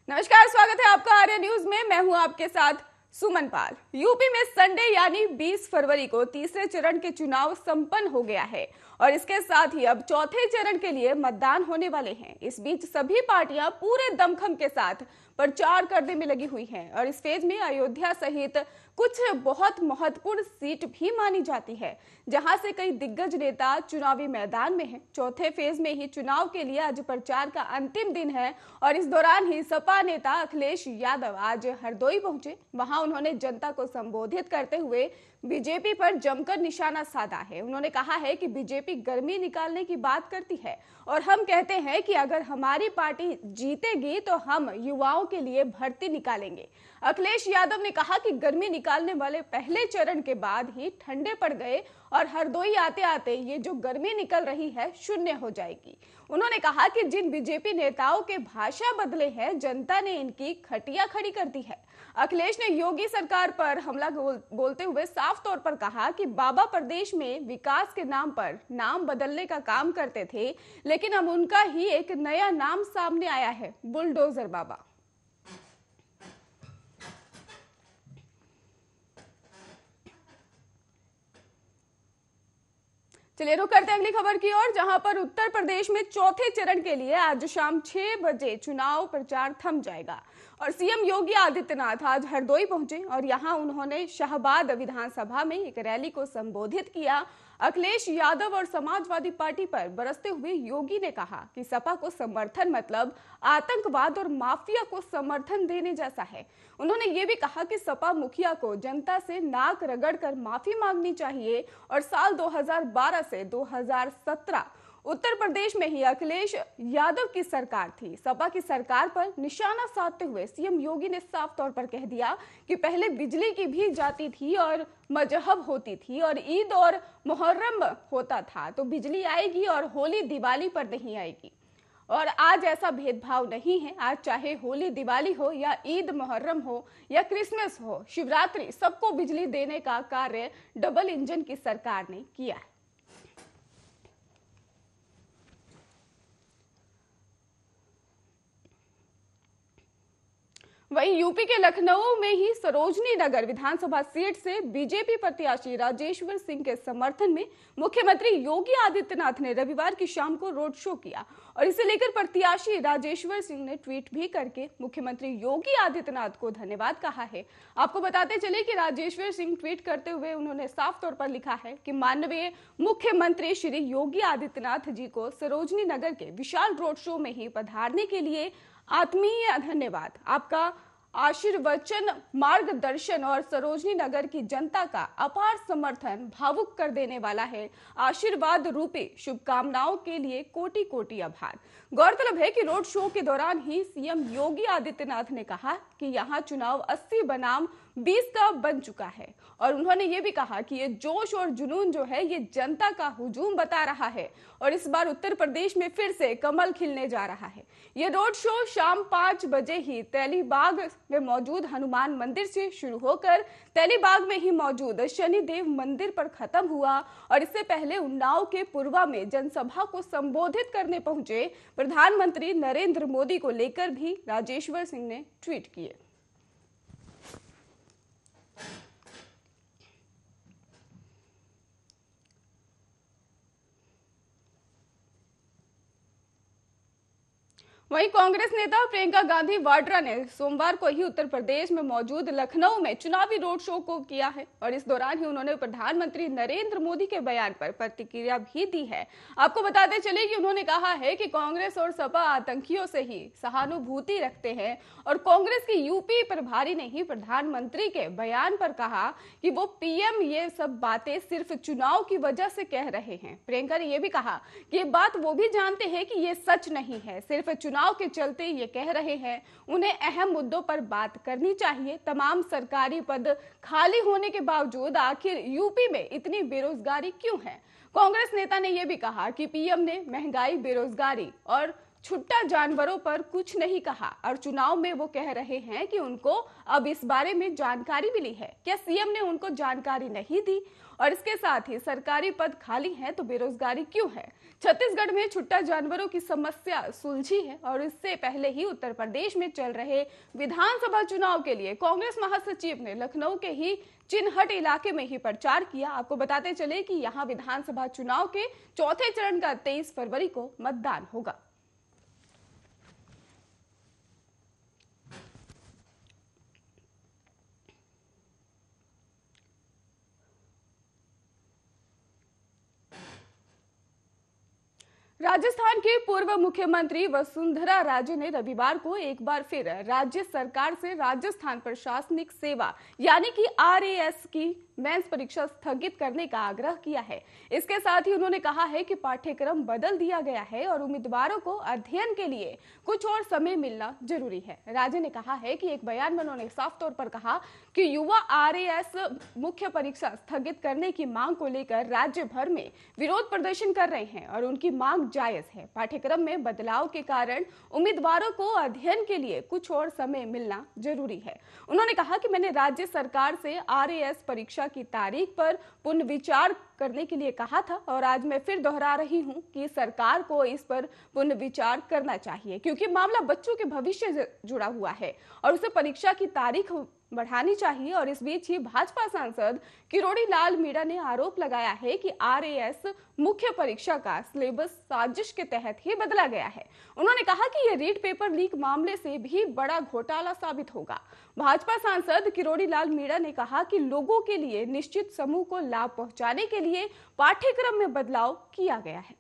नमस्कार, स्वागत है आपका आर्य न्यूज में। मैं हूं आपके साथ सुमन पाल। यूपी में संडे यानी 20 फरवरी को तीसरे चरण के चुनाव संपन्न हो गया है और इसके साथ ही अब चौथे चरण के लिए मतदान होने वाले हैं। इस बीच सभी पार्टियां पूरे दमखम के साथ प्रचार करने में लगी हुई हैं और इस फेज में अयोध्या सहित कुछ बहुत महत्वपूर्ण सीट भी मानी जाती है, जहां से कई दिग्गज नेता चुनावी मैदान में हैं। चौथे फेज में ही चुनाव के लिए आज प्रचार का अंतिम दिन है और इस दौरान ही सपा नेता अखिलेश यादव आज हरदोई पहुंचे। वहां उन्होंने जनता को संबोधित करते हुए बीजेपी पर जमकर निशाना साधा है। उन्होंने कहा है कि बीजेपी गर्मी निकालने की बात करती है और हम कहते हैं कि अगर हमारी पार्टी जीतेगी तो हम युवाओं के लिए भर्ती निकालेंगे। अखिलेश यादव ने कहा कि गर्मी निकालने वाले पहले चरण के बाद ही ठंडे पड़ गए और हरदोई आते आते ये जो गर्मी निकल रही है शून्य हो जाएगी। उन्होंने कहा कि जिन बीजेपी नेताओं के भाषा बदले हैं, जनता ने इनकी खटिया खड़ी कर दी है। अखिलेश ने योगी सरकार पर हमला बोलते हुए साफ तौर पर कहा कि बाबा प्रदेश में विकास के नाम पर नाम बदलने का काम करते थे, लेकिन अब उनका ही एक नया नाम सामने आया है, बुलडोजर बाबा। चलिए रुक करते हैं अगली खबर की ओर, जहां पर उत्तर प्रदेश में चौथे चरण के लिए आज शाम 6 बजे चुनाव प्रचार थम जाएगा और सीएम योगी आदित्यनाथ आज हरदोई पहुंचे और यहां उन्होंने शाहबाद विधानसभा में एक रैली को संबोधित किया। अखिलेश यादव और समाजवादी पार्टी पर बरसते हुए योगी ने कहा कि सपा को समर्थन मतलब आतंकवाद और माफिया को समर्थन देने जैसा है। उन्होंने ये भी कहा कि सपा मुखिया को जनता से नाक रगड़कर माफी मांगनी चाहिए और साल 2012 से 2017 उत्तर प्रदेश में ही अखिलेश यादव की सरकार थी। सपा की सरकार पर निशाना साधते हुए सीएम योगी ने साफ तौर पर कह दिया कि पहले बिजली की भी जाती थी और मजहब होती थी और ईद और मुहर्रम होता था, तो बिजली आएगी और होली दिवाली पर नहीं आएगी। और आज ऐसा भेदभाव नहीं है। आज चाहे होली दिवाली हो या ईद मुहर्रम हो या क्रिसमस हो, शिवरात्रि, सबको बिजली देने का कार्य डबल इंजन की सरकार ने किया है। वहीं यूपी के लखनऊ में ही सरोजनी नगर विधानसभा सीट से बीजेपी प्रत्याशी राजेश्वर सिंह के समर्थन में मुख्यमंत्री योगी आदित्यनाथ ने रविवार की शाम को रोड शो किया और इसे लेकर प्रत्याशी राजेश्वर सिंह ने ट्वीट भी करके मुख्यमंत्री योगी आदित्यनाथ को धन्यवाद कहा है। आपको बताते चले कि राजेश्वर सिंह ट्वीट करते हुए उन्होंने साफ तौर पर लिखा है कि माननीय मुख्यमंत्री श्री योगी आदित्यनाथ जी को सरोजनी नगर के विशाल रोड शो में ही पधारने के लिए आत्मीय धन्यवाद। आपका आशीर्वचन, मार्गदर्शन और सरोजनी नगर की जनता का अपार समर्थन भावुक कर देने वाला है। आशीर्वाद रूपी शुभकामनाओं के लिए कोटि कोटि आभार। गौरतलब है कि रोड शो के दौरान ही सीएम योगी आदित्यनाथ ने कहा कि यहां चुनाव 80 बनाम 20 का बन चुका है और उन्होंने ये भी कहा कि ये जोश और जुनून जो है ये जनता का हुजूम बता रहा है और इस बार उत्तर प्रदेश में फिर से कमल खिलने जा रहा है। ये रोड शो शाम 5 बजे ही तेलीबाग में मौजूद हनुमान मंदिर से शुरू होकर तेलीबाग में ही मौजूद शनिदेव मंदिर पर खत्म हुआ और इससे पहले उन्नाव के पुरवा में जनसभा को संबोधित करने पहुंचे प्रधानमंत्री नरेंद्र मोदी को लेकर भी राजेश्वर सिंह ने ट्वीट किए। वहीं कांग्रेस नेता प्रियंका गांधी वाड्रा ने सोमवार को ही उत्तर प्रदेश में मौजूद लखनऊ में चुनावी रोड शो को किया है और इस दौरान ही उन्होंने प्रधानमंत्री नरेंद्र मोदी के बयान पर प्रतिक्रिया भी दी है। आपको बताते चले कि उन्होंने कहा है कि कांग्रेस और सपा आतंकियों से ही सहानुभूति रखते हैं और कांग्रेस की यूपी प्रभारी ने ही प्रधानमंत्री के बयान पर कहा कि वो पीएम ये सब बातें सिर्फ चुनाव की वजह से कह रहे हैं। प्रियंका ने यह भी कहा कि ये बात वो भी जानते हैं कि ये सच नहीं है, सिर्फ चुनाव के चलते ये कह रहे हैं। उन्हें अहम मुद्दों पर बात करनी चाहिए। तमाम सरकारी पद खाली होने के बावजूद आखिर यूपी में इतनी बेरोजगारी क्यों है। कांग्रेस नेता ने यह भी कहा कि पीएम ने महंगाई, बेरोजगारी और छुट्टा जानवरों पर कुछ नहीं कहा और चुनाव में वो कह रहे हैं कि उनको अब इस बारे में जानकारी मिली है। क्या सीएम ने उनको जानकारी नहीं दी? और इसके साथ ही सरकारी पद खाली हैं तो बेरोजगारी क्यों है? छत्तीसगढ़ में छुट्टा जानवरों की समस्या सुलझी है और इससे पहले ही उत्तर प्रदेश में चल रहे विधानसभा चुनाव के लिए कांग्रेस महासचिव ने लखनऊ के ही चिनहट इलाके में ही प्रचार किया। आपको बताते चले कि यहां विधानसभा चुनाव के चौथे चरण का 23 फरवरी को मतदान होगा। राजस्थान के पूर्व मुख्यमंत्री वसुंधरा राजे ने रविवार को एक बार फिर राज्य सरकार से राजस्थान प्रशासनिक सेवा यानी कि RAS की मेंस परीक्षा स्थगित करने का आग्रह किया है। इसके साथ ही उन्होंने कहा है कि पाठ्यक्रम बदल दिया गया है और उम्मीदवारों को अध्ययन के लिए कुछ और समय मिलना जरूरी है। राजे ने कहा है कि एक बयान में उन्होंने साफ तौर पर कहा कि युवा RAS मुख्य परीक्षा स्थगित करने की मांग को लेकर राज्य भर में विरोध प्रदर्शन कर रहे हैं और उनकी मांग जायज है। पाठ्यक्रम में बदलाव के कारण उम्मीदवारों को अध्ययन के लिए कुछ और समय मिलना जरूरी है। उन्होंने कहा कि मैंने राज्य सरकार से RAS परीक्षा की तारीख पर पुनर्विचार करने के लिए कहा था और आज मैं फिर दोहरा रही हूं कि सरकार को इस पर पुनर्विचार करना चाहिए क्योंकि मामला बच्चों के भविष्य से जुड़ा हुआ है और उसे परीक्षा की तारीख बढ़ानी चाहिए। और इस बीच ही भाजपा सांसद किरोड़ी लाल मीणा ने आरोप लगाया है कि RAS मुख्य परीक्षा का सिलेबस साजिश के तहत ही बदला गया है। उन्होंने कहा कि यह रीट पेपर लीक मामले से भी बड़ा घोटाला साबित होगा। भाजपा सांसद किरोड़ी लाल मीणा ने कहा कि लोगों के लिए निश्चित समूह को लाभ पहुंचाने के लिए पाठ्यक्रम में बदलाव किया गया है।